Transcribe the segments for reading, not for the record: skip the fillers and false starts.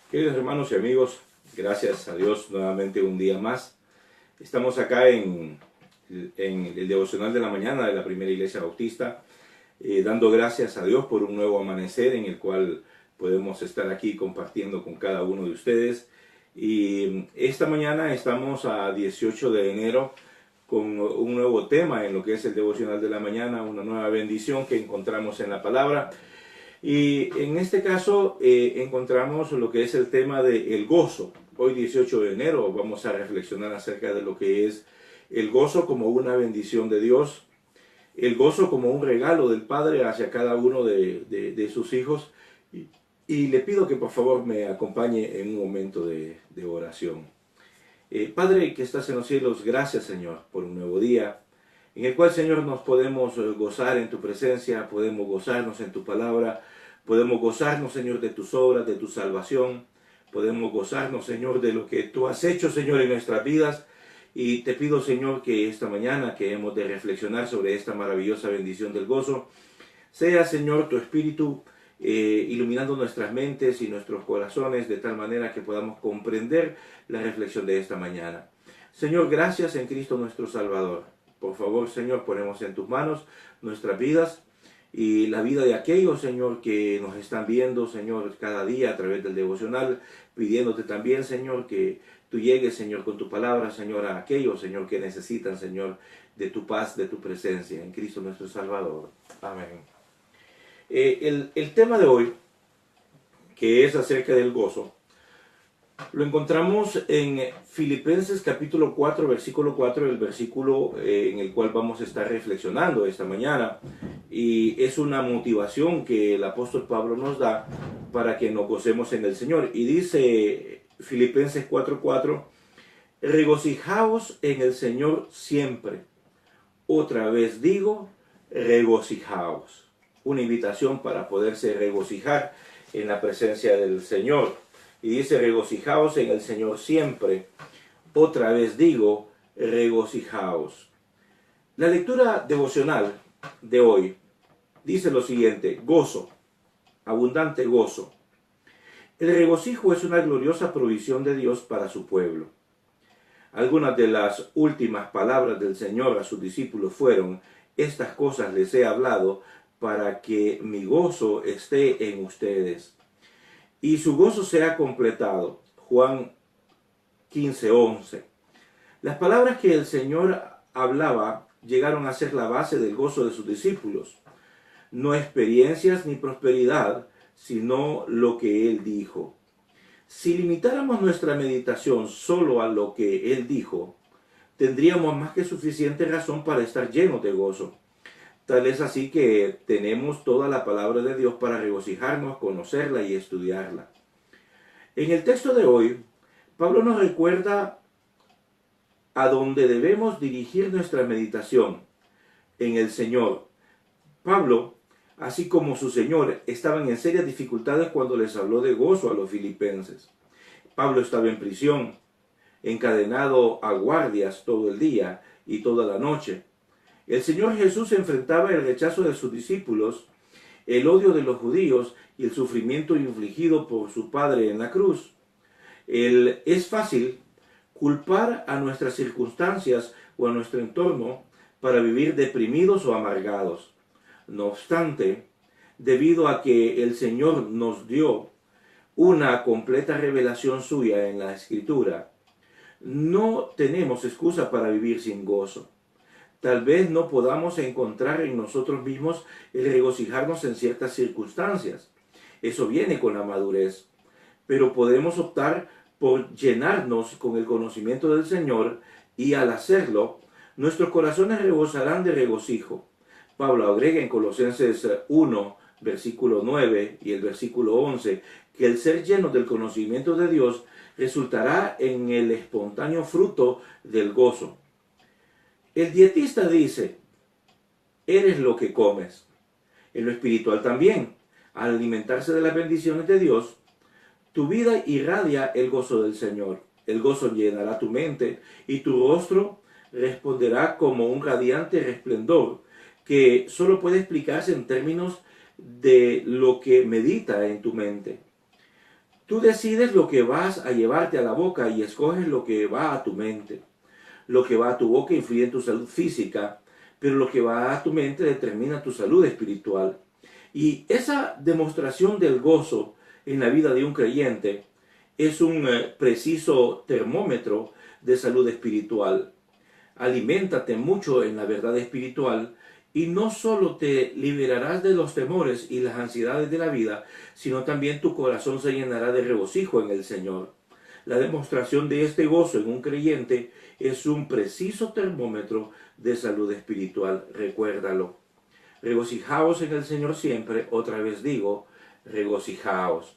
Queridos hermanos y amigos, gracias a Dios nuevamente un día más. Estamos acá en el devocional de la mañana de la Primera Iglesia Bautista, dando gracias a Dios por un nuevo amanecer en el cual podemos estar aquí compartiendo con cada uno de ustedes. Y esta mañana estamos a 18 de enero con un nuevo tema en lo que es el devocional de la mañana, una nueva bendición que encontramos en la palabra. Y en este caso encontramos lo que es el tema del gozo. Hoy 18 de enero vamos a reflexionar acerca de lo que es el gozo como una bendición de Dios, el gozo como un regalo del Padre hacia cada uno de sus hijos. Y le pido que por favor me acompañe en un momento de oración. Padre que estás en los cielos, gracias Señor por un nuevo día, en el cual, Señor, nos podemos gozar en tu presencia, podemos gozarnos en tu palabra, podemos gozarnos, Señor, de tus obras, de tu salvación, podemos gozarnos, Señor, de lo que tú has hecho, Señor, en nuestras vidas. Y te pido, Señor, que esta mañana que hemos de reflexionar sobre esta maravillosa bendición del gozo, sea, Señor, tu Espíritu iluminando nuestras mentes y nuestros corazones de tal manera que podamos comprender la reflexión de esta mañana. Señor, gracias en Cristo nuestro Salvador. Por favor, Señor, ponemos en tus manos nuestras vidas y la vida de aquellos, Señor, que nos están viendo, Señor, cada día a través del devocional, pidiéndote también, Señor, que tú llegues, Señor, con tu palabra, Señor, a aquellos, Señor, que necesitan, Señor, de tu paz, de tu presencia, en Cristo nuestro Salvador. Amén. El tema de hoy, que es acerca del gozo, lo encontramos en Filipenses capítulo 4, versículo 4, el versículo en el cual vamos a estar reflexionando esta mañana. Y es una motivación que el apóstol Pablo nos da para que nos gocemos en el Señor. Y dice Filipenses 4:4, regocijaos en el Señor siempre. Otra vez digo, regocijaos. Una invitación para poderse regocijar en la presencia del Señor. Y dice, regocijaos en el Señor siempre. Otra vez digo, regocijaos. La lectura devocional de hoy dice lo siguiente: gozo, abundante gozo. El regocijo es una gloriosa provisión de Dios para su pueblo. Algunas de las últimas palabras del Señor a sus discípulos fueron: estas cosas les he hablado para que mi gozo esté en ustedes y su gozo sea completado. Juan 15:11. Las palabras que el Señor hablaba llegaron a ser la base del gozo de sus discípulos. No experiencias ni prosperidad, sino lo que Él dijo. Si limitáramos nuestra meditación solo a lo que Él dijo, tendríamos más que suficiente razón para estar llenos de gozo. Tal es así que tenemos toda la palabra de Dios para regocijarnos, conocerla y estudiarla. En el texto de hoy, Pablo nos recuerda a dónde debemos dirigir nuestra meditación, en el Señor. Pablo, así como su Señor, estaban en serias dificultades cuando les habló de gozo a los filipenses. Pablo estaba en prisión, encadenado a guardias todo el día y toda la noche. El Señor Jesús enfrentaba el rechazo de sus discípulos, el odio de los judíos y el sufrimiento infligido por su Padre en la cruz. Es fácil culpar a nuestras circunstancias o a nuestro entorno para vivir deprimidos o amargados. No obstante, debido a que el Señor nos dio una completa revelación suya en la Escritura, no tenemos excusa para vivir sin gozo. Tal vez no podamos encontrar en nosotros mismos el regocijarnos en ciertas circunstancias. Eso viene con la madurez. Pero podemos optar por llenarnos con el conocimiento del Señor y al hacerlo, nuestros corazones rebosarán de regocijo. Pablo agrega en Colosenses 1, versículo 9 y el versículo 11, que el ser lleno del conocimiento de Dios resultará en el espontáneo fruto del gozo. El dietista dice, eres lo que comes. En lo espiritual también, al alimentarse de las bendiciones de Dios, tu vida irradia el gozo del Señor. El gozo llenará tu mente y tu rostro responderá como un radiante resplendor que solo puede explicarse en términos de lo que medita en tu mente. Tú decides lo que vas a llevarte a la boca y escoges lo que va a tu mente. Lo que va a tu boca influye en tu salud física, pero lo que va a tu mente determina tu salud espiritual. Y esa demostración del gozo en la vida de un creyente es un preciso termómetro de salud espiritual. Aliméntate mucho en la verdad espiritual y no solo te liberarás de los temores y las ansiedades de la vida, sino también tu corazón se llenará de regocijo en el Señor. La demostración de este gozo en un creyente es un preciso termómetro de salud espiritual. Recuérdalo. Regocijaos en el Señor siempre. Otra vez digo, regocijaos.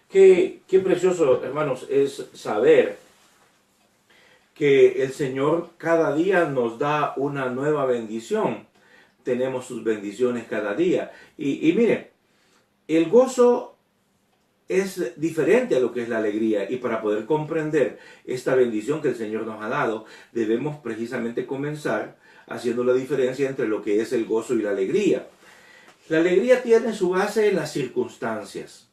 Qué precioso, hermanos, es saber que el Señor cada día nos da una nueva bendición. Tenemos sus bendiciones cada día. Y mire, el gozo es diferente a lo que es la alegría, y para poder comprender esta bendición que el Señor nos ha dado, debemos precisamente comenzar haciendo la diferencia entre lo que es el gozo y la alegría. La alegría tiene su base en las circunstancias,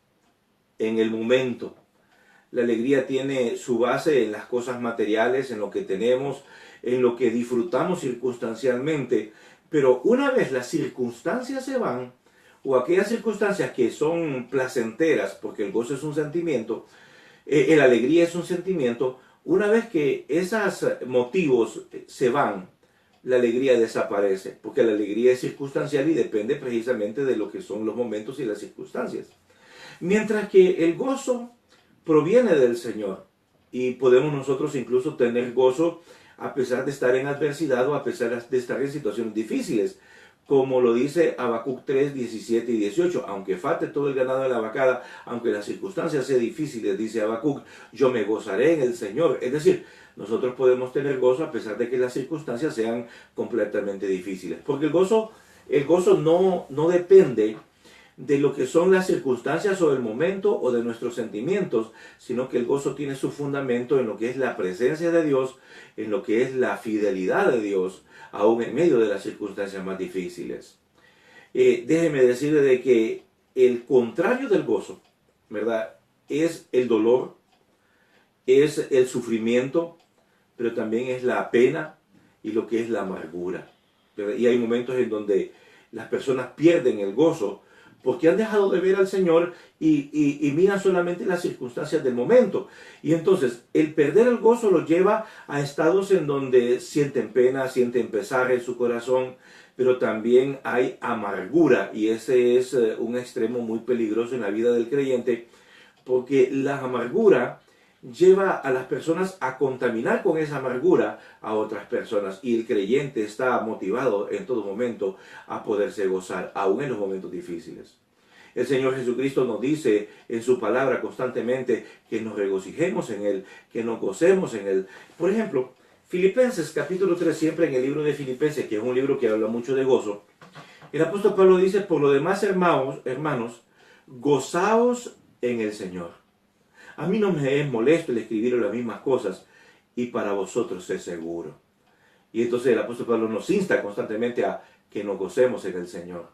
en el momento. La alegría tiene su base en las cosas materiales, en lo que tenemos, en lo que disfrutamos circunstancialmente. Pero una vez las circunstancias se van, o aquellas circunstancias que son placenteras, porque el gozo es un sentimiento, la alegría es un sentimiento, una vez que esos motivos se van, la alegría desaparece, porque la alegría es circunstancial y depende precisamente de lo que son los momentos y las circunstancias. Mientras que el gozo proviene del Señor, y podemos nosotros incluso tener gozo a pesar de estar en adversidad o a pesar de estar en situaciones difíciles, como lo dice Habacuc 3, 17 y 18. Aunque falte todo el ganado de la vacada, aunque las circunstancias sean difíciles, dice Habacuc, yo me gozaré en el Señor. Es decir, nosotros podemos tener gozo a pesar de que las circunstancias sean completamente difíciles. Porque el gozo no depende de lo que son las circunstancias o el momento o de nuestros sentimientos, sino que el gozo tiene su fundamento en lo que es la presencia de Dios, en lo que es la fidelidad de Dios, aún en medio de las circunstancias más difíciles. Déjeme decirle de que el contrario del gozo, ¿verdad?, es el dolor, es el sufrimiento, pero también es la pena y lo que es la amargura, ¿verdad? Y hay momentos en donde las personas pierden el gozo porque han dejado de ver al Señor y miran solamente las circunstancias del momento. Y entonces el perder el gozo los lleva a estados en donde sienten pena, sienten pesar en su corazón, pero también hay amargura, y ese es un extremo muy peligroso en la vida del creyente, porque la amargura lleva a las personas a contaminar con esa amargura a otras personas, y el creyente está motivado en todo momento a poderse gozar, aún en los momentos difíciles. El Señor Jesucristo nos dice en su palabra constantemente que nos regocijemos en Él, que nos gocemos en Él. Por ejemplo, Filipenses capítulo 3, siempre en el libro de Filipenses, que es un libro que habla mucho de gozo, el apóstol Pablo dice: por lo demás, hermanos, gozaos en el Señor. A mí no me es molesto el escribir las mismas cosas, y para vosotros es seguro. Y entonces el apóstol Pablo nos insta constantemente a que nos gocemos en el Señor,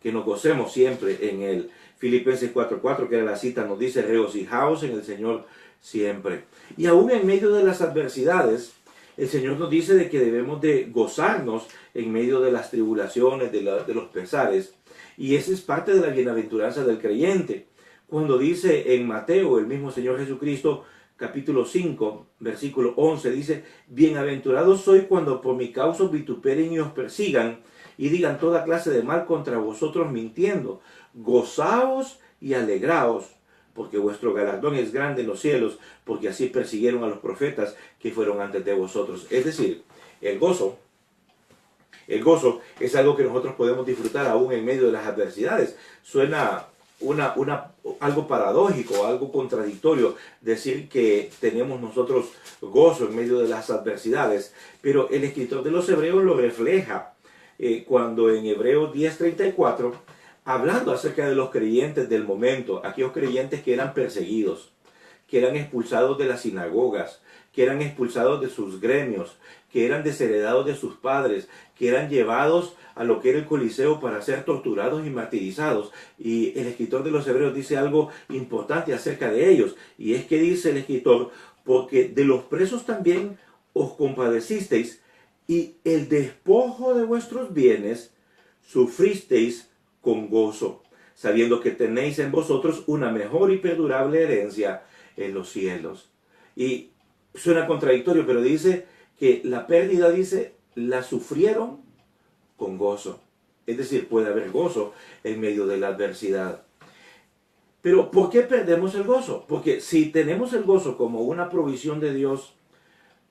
que nos gocemos siempre en Él. Filipenses 4:4, que era la cita, nos dice: regocijaos en el Señor siempre. Y aún en medio de las adversidades, el Señor nos dice de que debemos de gozarnos en medio de las tribulaciones, de los pesares. Y esa es parte de la bienaventuranza del creyente. Cuando dice en Mateo, el mismo Señor Jesucristo, capítulo 5, versículo 11, dice: bienaventurados sois cuando por mi causa os vituperen y os persigan, y digan toda clase de mal contra vosotros mintiendo. Gozaos y alegraos, porque vuestro galardón es grande en los cielos, porque así persiguieron a los profetas que fueron antes de vosotros. Es decir, el gozo es algo que nosotros podemos disfrutar aún en medio de las adversidades. Suena algo paradójico, algo contradictorio decir que tenemos nosotros gozo en medio de las adversidades, pero el escritor de los Hebreos lo refleja cuando en Hebreos 10:34, hablando acerca de los creyentes del momento, aquellos creyentes que eran perseguidos, que eran expulsados de las sinagogas, que eran expulsados de sus gremios, que eran desheredados de sus padres, que eran llevados a lo que era el Coliseo para ser torturados y martirizados. Y el escritor de los Hebreos dice algo importante acerca de ellos, y es que dice el escritor: porque de los presos también os compadecisteis, y el despojo de vuestros bienes sufristeis con gozo, sabiendo que tenéis en vosotros una mejor y perdurable herencia en los cielos. Y suena contradictorio, pero dice que la pérdida, dice, la sufrieron con gozo. Es decir, puede haber gozo en medio de la adversidad. Pero ¿por qué perdemos el gozo? Porque si tenemos el gozo como una provisión de Dios,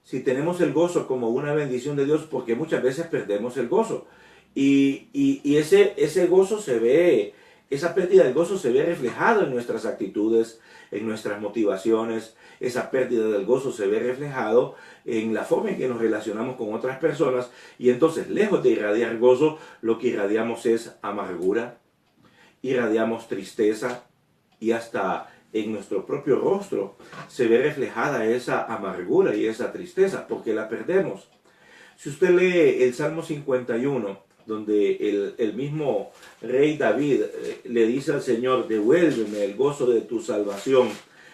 si tenemos el gozo como una bendición de Dios, porque muchas veces perdemos el gozo. Y ese gozo se ve, esa pérdida del gozo se ve reflejado en nuestras actitudes, en nuestras motivaciones. Esa pérdida del gozo se ve reflejado en la forma en que nos relacionamos con otras personas. Y entonces, lejos de irradiar gozo, lo que irradiamos es amargura, irradiamos tristeza, y hasta en nuestro propio rostro se ve reflejada esa amargura y esa tristeza, porque la perdemos. Si usted lee el Salmo 51, donde el mismo rey David le dice al Señor: devuélveme el gozo de tu salvación.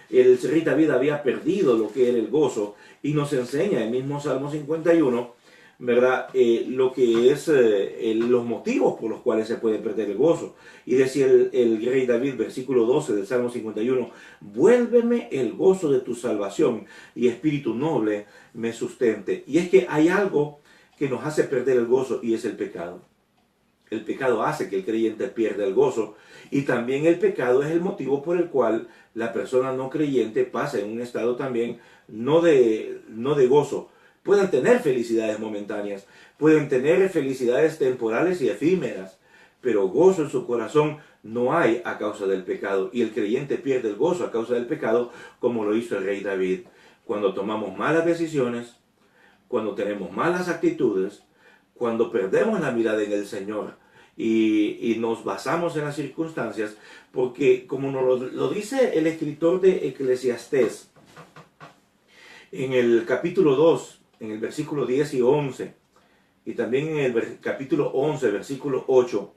El rey David había perdido lo que era el gozo, y nos enseña el mismo Salmo 51, ¿verdad? Lo que es los motivos por los cuales se puede perder el gozo. Y decía el rey David, versículo 12 del Salmo 51: vuélveme el gozo de tu salvación, y espíritu noble me sustente. Y es que hay algo que nos hace perder el gozo, y es el pecado. El pecado hace que el creyente pierda el gozo, y también el pecado es el motivo por el cual la persona no creyente pasa en un estado también no de gozo. Pueden tener felicidades momentáneas, pueden tener felicidades temporales y efímeras, pero gozo en su corazón no hay a causa del pecado. Y el creyente pierde el gozo a causa del pecado, como lo hizo el rey David. Cuando tomamos malas decisiones, cuando tenemos malas actitudes, cuando perdemos la mirada en el Señor y nos basamos en las circunstancias, porque como nos lo dice el escritor de Eclesiastés, en el capítulo 2, en el versículo 10 y 11, y también en el capítulo 11, versículo 8,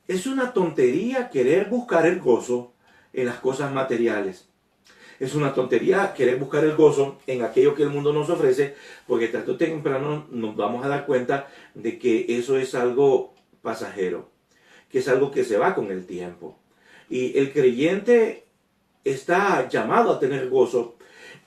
es una tontería querer buscar el gozo en las cosas materiales. Es una tontería querer buscar el gozo en aquello que el mundo nos ofrece, porque tarde o temprano nos vamos a dar cuenta de que eso es algo pasajero, que es algo que se va con el tiempo. Y el creyente está llamado a tener gozo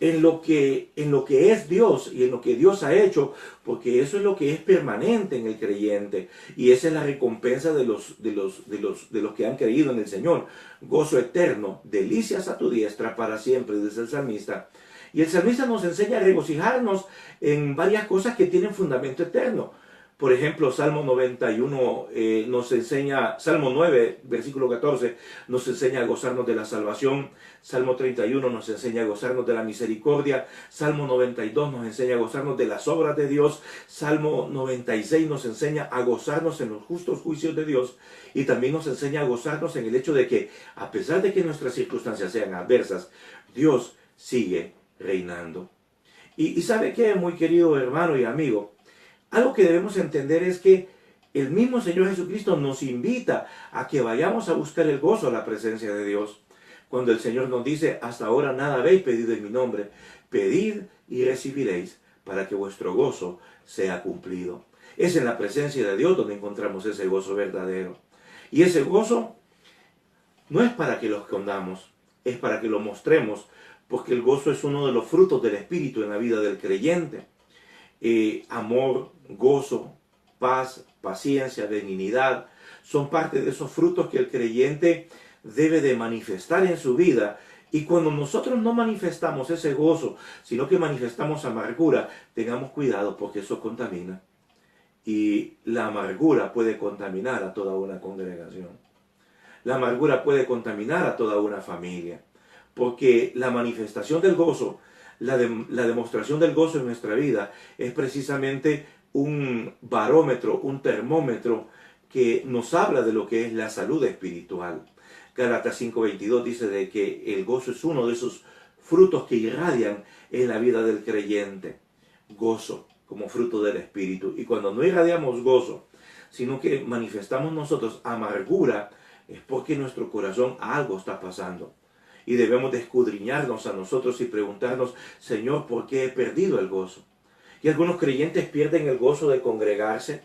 en lo que es Dios y en lo que Dios ha hecho, porque eso es lo que es permanente en el creyente, y esa es la recompensa de los que han creído en el Señor. Gozo eterno, delicias a tu diestra para siempre, dice el salmista. Y el salmista nos enseña a regocijarnos en varias cosas que tienen fundamento eterno. Por ejemplo, Salmo 91 nos enseña, Salmo 9, versículo 14, nos enseña a gozarnos de la salvación. Salmo 31 nos enseña a gozarnos de la misericordia. Salmo 92 nos enseña a gozarnos de las obras de Dios. Salmo 96 nos enseña a gozarnos en los justos juicios de Dios. Y también nos enseña a gozarnos en el hecho de que, a pesar de que nuestras circunstancias sean adversas, Dios sigue reinando. Y ¿sabe qué, muy querido hermano y amigo? Algo que debemos entender es que el mismo Señor Jesucristo nos invita a que vayamos a buscar el gozo a la presencia de Dios. Cuando el Señor nos dice: hasta ahora nada habéis pedido en mi nombre, pedid y recibiréis, para que vuestro gozo sea cumplido. Es en la presencia de Dios donde encontramos ese gozo verdadero. Y ese gozo no es para que lo escondamos, es para que lo mostremos, porque el gozo es uno de los frutos del Espíritu en la vida del creyente. Amor, gozo, paz, paciencia, benignidad, son parte de esos frutos que el creyente debe de manifestar en su vida. Y cuando nosotros no manifestamos ese gozo, sino que manifestamos amargura, tengamos cuidado, porque eso contamina. Y la amargura puede contaminar a toda una congregación. La amargura puede contaminar a toda una familia, porque la manifestación del gozo, la demostración del gozo en nuestra vida es precisamente un barómetro, un termómetro que nos habla de lo que es la salud espiritual. Gálatas 5:22 dice de que el gozo es uno de esos frutos que irradian en la vida del creyente. Gozo como fruto del Espíritu. Y cuando no irradiamos gozo, sino que manifestamos nosotros amargura, es porque en nuestro corazón algo está pasando. Y debemos de escudriñarnos a nosotros y preguntarnos, Señor, ¿por qué he perdido el gozo? Y algunos creyentes pierden el gozo de congregarse,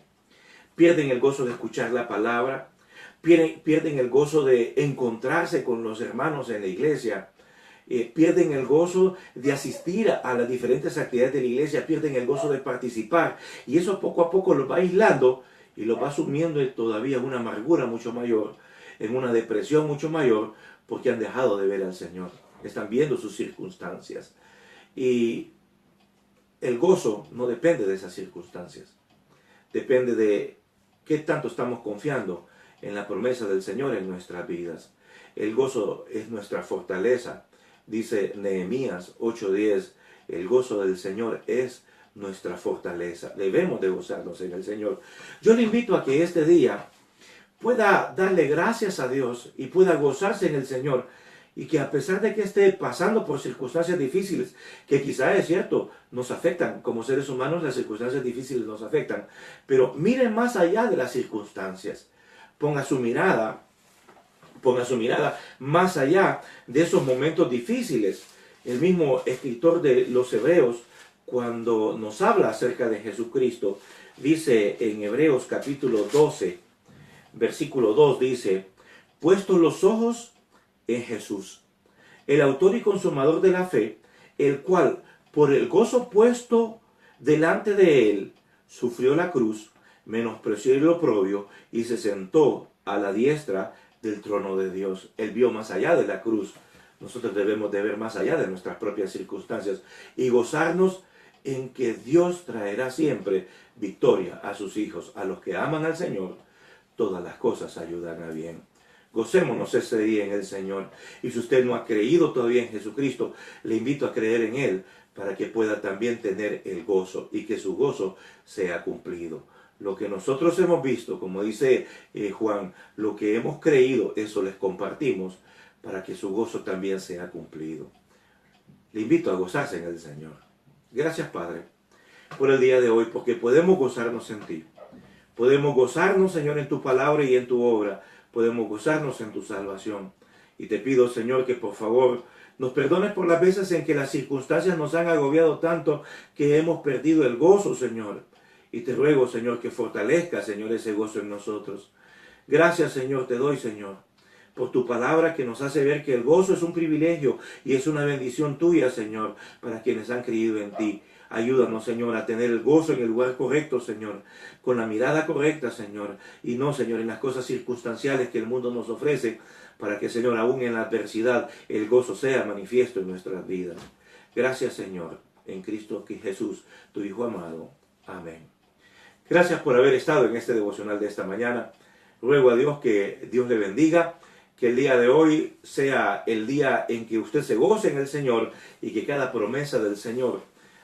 pierden el gozo de escuchar la palabra, pierden el gozo de encontrarse con los hermanos en la iglesia, pierden el gozo de asistir a las diferentes actividades de la iglesia, pierden el gozo de participar, y eso poco a poco los va aislando y los va sumiendo en todavía una amargura mucho mayor, en una depresión mucho mayor, porque han dejado de ver al Señor, están viendo sus circunstancias. Y el gozo no depende de esas circunstancias, depende de qué tanto estamos confiando en la promesa del Señor en nuestras vidas. El gozo es nuestra fortaleza. Dice Nehemías 8:10, el gozo del Señor es nuestra fortaleza. Debemos de gozarnos en el Señor. Yo le invito a que este día pueda darle gracias a Dios y pueda gozarse en el Señor. Y que a pesar de que esté pasando por circunstancias difíciles, que quizá es cierto, nos afectan como seres humanos, las circunstancias difíciles nos afectan, pero mire más allá de las circunstancias. Ponga su mirada más allá de esos momentos difíciles. El mismo escritor de los Hebreos, cuando nos habla acerca de Jesucristo, dice en Hebreos capítulo 12, versículo 2, dice, puestos los ojos en Jesús, el autor y consumador de la fe, el cual, por el gozo puesto delante de él, sufrió la cruz, menospreció el oprobio y se sentó a la diestra del trono de Dios. Él vio más allá de la cruz. Nosotros debemos de ver más allá de nuestras propias circunstancias y gozarnos en que Dios traerá siempre victoria a sus hijos. A los que aman al Señor, todas las cosas ayudan a bien. Gocémonos ese día en el Señor. Y si usted no ha creído todavía en Jesucristo, le invito a creer en Él para que pueda también tener el gozo y que su gozo sea cumplido. Lo que nosotros hemos visto, como dice Juan, lo que hemos creído, eso les compartimos para que su gozo también sea cumplido. Le invito a gozarse en el Señor. Gracias, Padre, por el día de hoy, porque podemos gozarnos en ti. Podemos gozarnos, Señor, en tu palabra y en tu obra. Podemos gozarnos en tu salvación. Y te pido, Señor, que por favor nos perdones por las veces en que las circunstancias nos han agobiado tanto que hemos perdido el gozo, Señor. Y te ruego, Señor, que fortalezca, Señor, ese gozo en nosotros. Gracias, Señor, te doy, Señor, por tu palabra que nos hace ver que el gozo es un privilegio y es una bendición tuya, Señor, para quienes han creído en ti. Ayúdanos, Señor, a tener el gozo en el lugar correcto, Señor, con la mirada correcta, Señor, y no, Señor, en las cosas circunstanciales que el mundo nos ofrece, para que, Señor, aún en la adversidad, el gozo sea manifiesto en nuestras vidas. Gracias, Señor, en Cristo Jesús, tu Hijo amado. Amén. Gracias por haber estado en este devocional de esta mañana. Ruego a Dios que Dios le bendiga, que el día de hoy sea el día en que usted se goce en el Señor y que cada promesa del Señor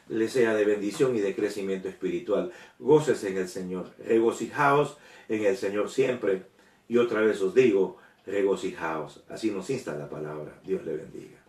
le sea de bendición y de crecimiento espiritual. Gócese en el Señor, regocijaos en el Señor siempre. Y otra vez os digo, regocijaos. Así nos insta la palabra. Dios le bendiga.